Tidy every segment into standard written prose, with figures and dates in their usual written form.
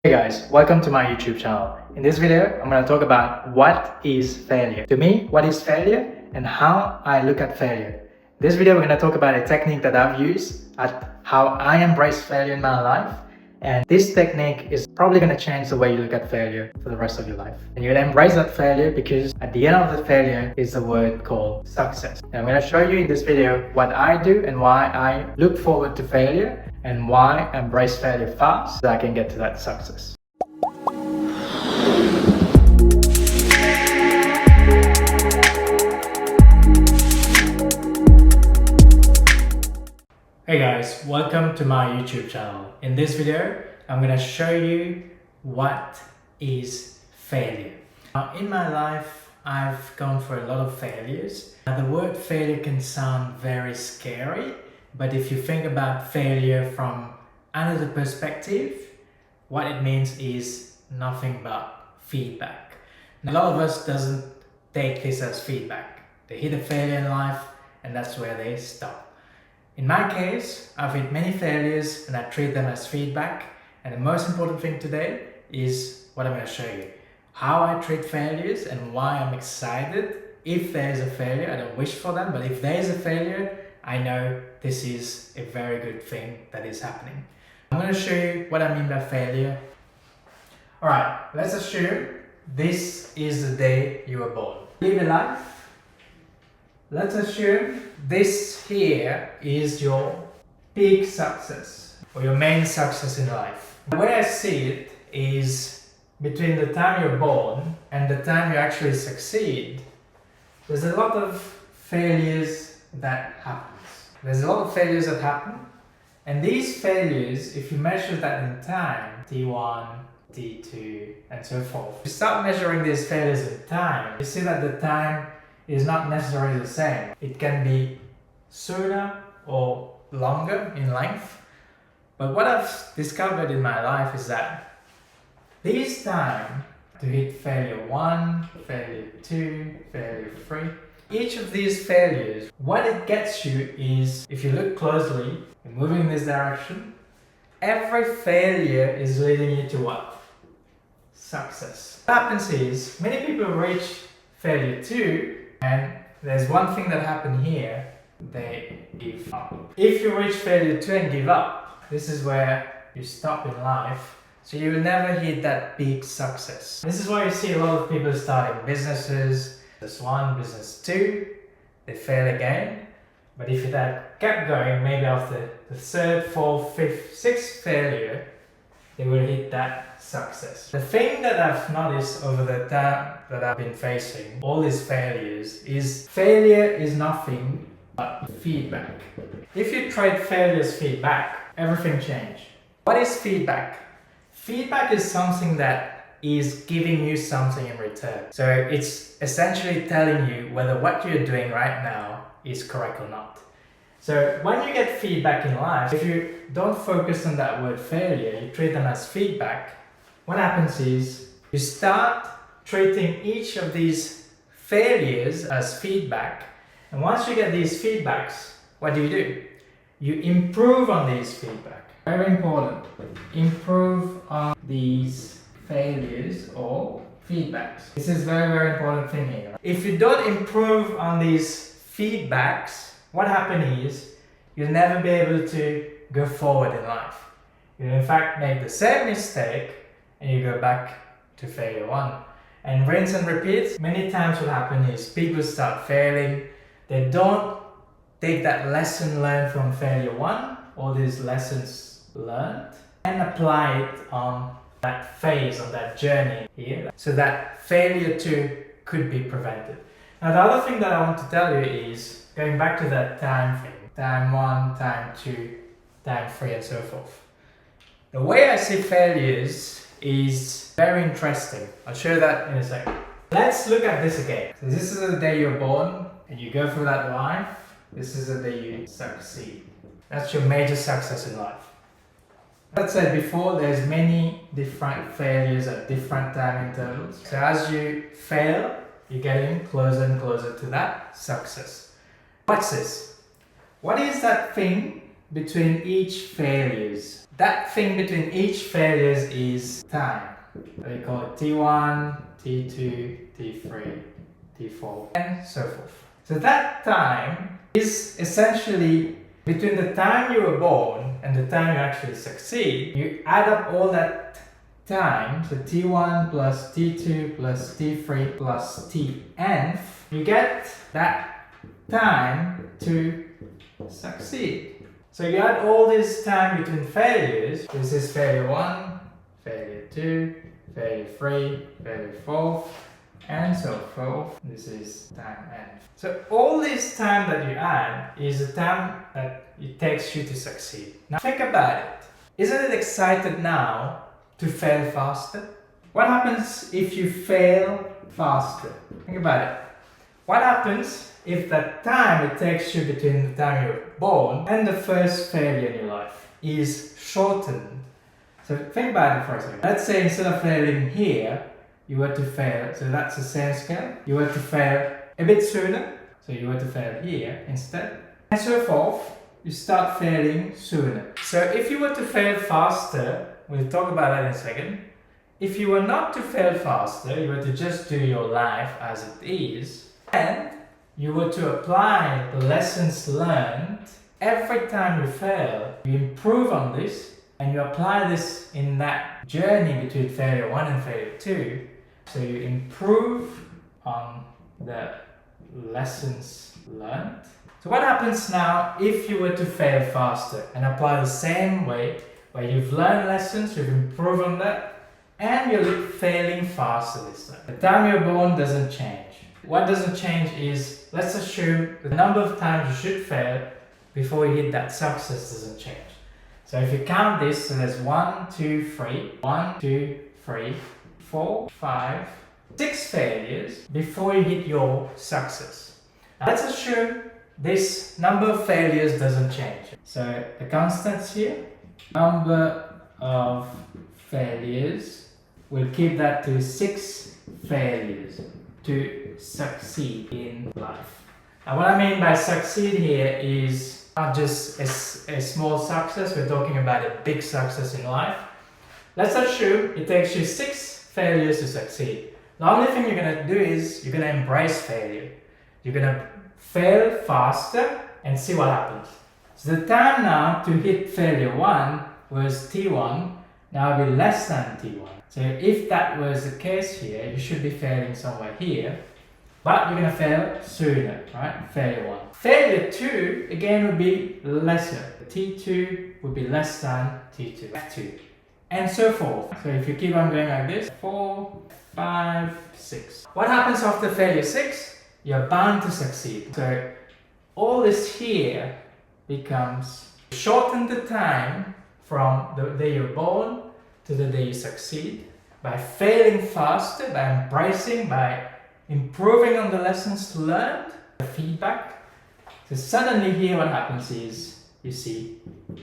Hey guys, welcome to my YouTube channel. In this video, I'm going to talk about what is failure. To me, what is failure and how I look at failure. In this video, we're going to talk about a technique that I've used at how I embrace failure in my life. And this technique is probably going to change the way you look at failure for the rest of your life. And you're going to embrace that failure because at the end of the failure is a word called success. And I'm going to show you in this video what I do and why I look forward to failure and why I embrace failure fast so I can get to that success. Hey guys, welcome to my YouTube channel. In this video, I'm going to show you what is failure. Now, in my life, I've gone for a lot of failures. Now, the word failure can sound very scary, but if you think about failure from another perspective, what it means is nothing but feedback. Now, a lot of us doesn't take this as feedback. They hit a failure in life and that's where they stop. In my case, I've hit many failures and I treat them as feedback. And the most important thing today is what I'm going to show you. How I treat failures and why I'm excited. If there's a failure, I don't wish for them, but if there's a failure, I know this is a very good thing that is happening. I'm going to show you what I mean by failure. Alright, let's assume this is the day you were born. Live your life. Let's assume this here is your big success or your main success in life. The way I see it is between the time you're born and the time you actually succeed, there's a lot of failures that happen. And these failures, if you measure that in time, T1, T2, and so forth, you start measuring these failures in time, you see that the time is not necessarily the same. It can be sooner or longer in length. But what I've discovered in my life is that these time to hit failure 1, failure 2, failure 3, each of these failures, what it gets you is, if you look closely, you're moving in this direction, every failure is leading you to what? Success. What happens is, many people reach failure 2, and there's one thing that happened here, they give up. If you reach failure 2 and give up, this is where you stop in life, so you will never hit that big success. This is why you see a lot of people starting businesses, business 1, business 2, they fail again, but if that kept going, maybe after the 3rd, 4th, 5th, 6th failure, they will hit that success. The thing that I've noticed over the time that I've been facing all these failures is failure is nothing but feedback. If you trade failure as feedback, everything changes. What is feedback? Feedback is something that is giving you something in return. So it's essentially telling you whether what you're doing right now is correct or not. So when you get feedback in life, if you don't focus on that word failure, you treat them as feedback, what happens is you start treating each of these failures as feedback. And once you get these feedbacks, what do? You improve on these feedback. Very important. Improve on these failures or feedbacks. This is very, very important thing here. If you don't improve on these feedbacks, what happens is you'll never be able to go forward in life. You'll in fact make the same mistake and you go back to failure 1. And rinse and repeat. Many times what happens is people start failing. They don't take that lesson learned from failure 1, all these lessons learned, and apply it on that phase, on that journey here, so that failure 2 could be prevented. Now the other thing that I want to tell you is, going back to that time thing, time 1, time 2, time 3 and so forth. The way I see failures is very interesting. I'll show you that in a second. Let's look at this again. So this is the day you're born and you go through that life. This is the day you succeed. That's your major success in life. As I said before, there's many different failures at different time intervals. So as you fail, you're getting closer and closer to that success. What's this? What is that thing between each failures? That thing between each failures is time. We call it T1, T2, T3, T4, and so forth. So that time is essentially between the time you were born and the time you actually succeed. You add up all that time, so T1 plus T2 plus T3 plus Tnth, you get that time to succeed. So you add all this time between failures. This is failure 1, failure 2, failure 3, failure 4, and so forth. This is time n. So all this time that you add is the time that it takes you to succeed. Now think about it. Isn't it exciting now to fail faster? What happens if you fail faster? Think about it. What happens if that time it takes you between the time you're born and the first failure in your life is shortened? So think about it for a second. Let's say instead of failing here, you were to fail, so that's the same scale. You were to fail a bit sooner, so you were to fail here instead. And so forth, you start failing sooner. So if you were to fail faster, we'll talk about that in a second. If you were not to fail faster, you were to just do your life as it is, and you were to apply the lessons learned every time you fail, you improve on this, and you apply this in that journey between failure 1 and failure 2. So you improve on the lessons learned. So what happens now if you were to fail faster and apply the same way, where you've learned lessons, you've improved on that, and you're failing faster this time? The time you're born doesn't change. What doesn't change is, let's assume the number of times you should fail before you hit that success doesn't change. So if you count this, so there's 1, 2, 3, 1, 2, 3, 4, 5, 6 failures before you hit your success. Now let's assume this number of failures doesn't change. So the constants here, number of failures, we'll keep that to 6 failures to succeed in life. Now what I mean by succeed here is not just a small success, we're talking about a big success in life. Let's assume it takes you 6 failures to succeed. The only thing you're going to do is you're going to embrace failure. You're going to fail faster and see what happens. So the time now to hit failure 1 was T1, now it'll be less than T1. So if that was the case here, you should be failing somewhere here, but you're going to fail sooner, right? Failure 1. Failure 2 again would be lesser. T2 would be less than T2, F2, and so forth. So if you keep on going like this, 4, 5, 6. What happens after failure 6? You're bound to succeed. So all this here becomes shorten the time from the day you're born to the day you succeed by failing faster, by embracing, by improving on the lessons learned, the feedback. So suddenly here what happens is, you see,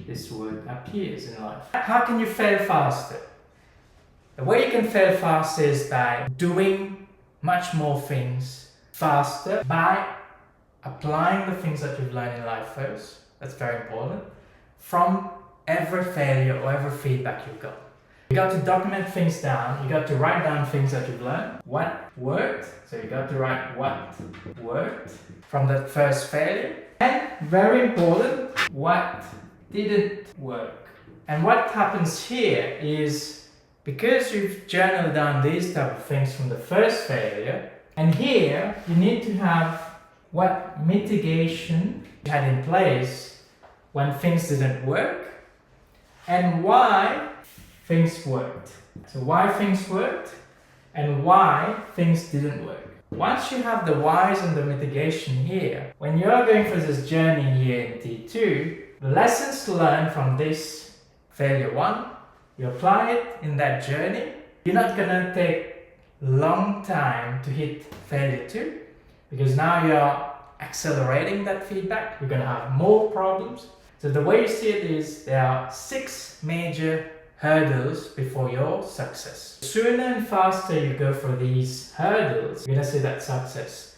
this word appears in life. How can you fail faster? The way you can fail faster is by doing much more things faster, by applying the things that you've learned in life first. That's very important. From every failure or every feedback you've got. You got to document things down. You got to write down things that you've learned. What worked? So you got to write what worked from that first failure. And very important, what didn't work. And what happens here is, because you've journaled down these type of things from the first failure, and here you need to have what mitigation you had in place when things didn't work, and why things worked. So why things worked and why things didn't work. Once you have the whys and the mitigation here, when you're going through this journey here in T2, the lessons learned from this failure 1, you apply it in that journey. You're not gonna take long time to hit failure 2, because now you're accelerating that feedback. You're gonna have more problems. So the way you see it is, there are 6 major hurdles before your success. The sooner and faster you go through these hurdles, you're gonna see that success.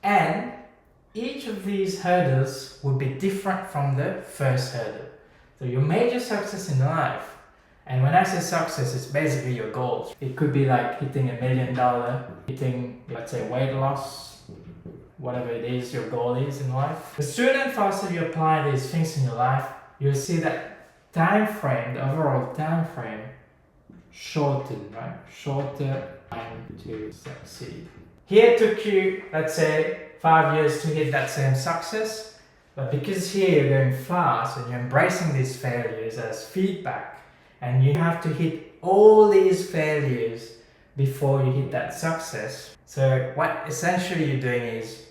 And each of these hurdles will be different from the first hurdle. So your major success in life, and when I say success, it's basically your goals. It could be like hitting $1 million, hitting, let's say, weight loss, whatever it is your goal is in life. The sooner and faster you apply these things in your life, you'll see that time frame, the overall time frame, shorten, right? Shorter time to succeed. Here it took you, let's say, 5 years to hit that same success, but because here you're going fast and you're embracing these failures as feedback, and you have to hit all these failures before you hit that success. So what essentially you're doing is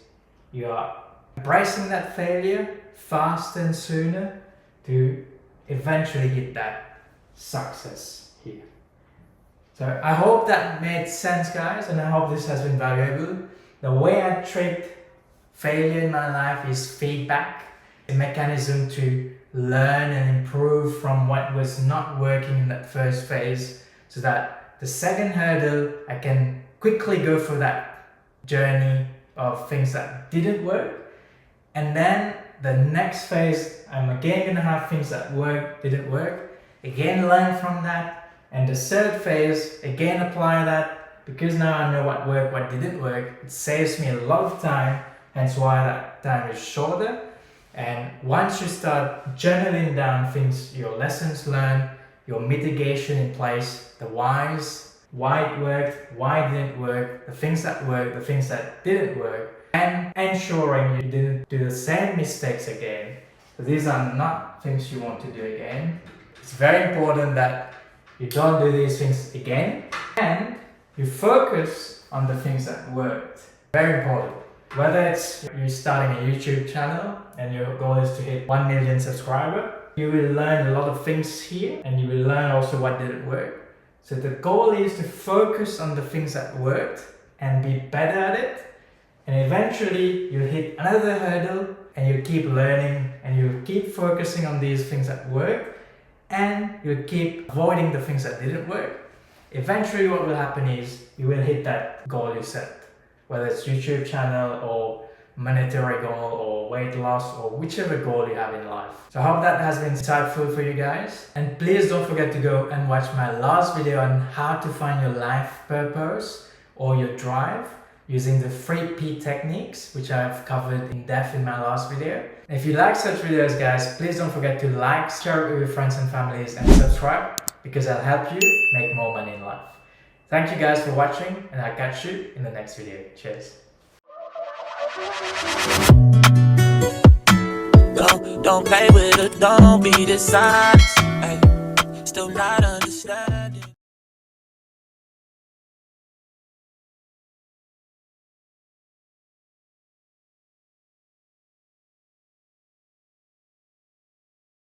you are embracing that failure faster and sooner to eventually hit that success here. So I hope that made sense, guys, and I hope this has been valuable. The way I treat failure in my life is feedback, a mechanism to learn and improve from what was not working in that first phase, so that the second hurdle I can quickly go through that journey of things that didn't work, and then the next phase I'm again gonna have things that didn't work, again learn from that, and the third phase again apply that, because now I know what worked, what didn't work. It saves me a lot of time, hence why that time is shorter. And once you start journaling down things, your lessons learned, your mitigation in place, the whys, why it worked, why it didn't work, the things that worked, the things that didn't work, and ensuring you didn't do the same mistakes again. So these are not things you want to do again. It's very important that you don't do these things again, and you focus on the things that worked. Very important. Whether it's you're starting a YouTube channel and your goal is to hit 1 million subscribers, you will learn a lot of things here, and you will learn also what didn't work. So the goal is to focus on the things that worked and be better at it, and eventually you'll hit another hurdle and you keep learning and you keep focusing on these things that work, and you keep avoiding the things that didn't work. Eventually what will happen is you will hit that goal you set. Whether it's YouTube channel or monetary goal or weight loss or whichever goal you have in life. So I hope that has been insightful for you guys. And please don't forget to go and watch my last video on how to find your life purpose or your drive using the 3P techniques, which I have covered in depth in my last video. If you like such videos, guys, please don't forget to like, share it with your friends and families, and subscribe, because I'll help you make more money in life. Thank you guys for watching, and I'll catch you in the next video. Cheers. Don't play with it, don't be dishonest. Ay, still not understand.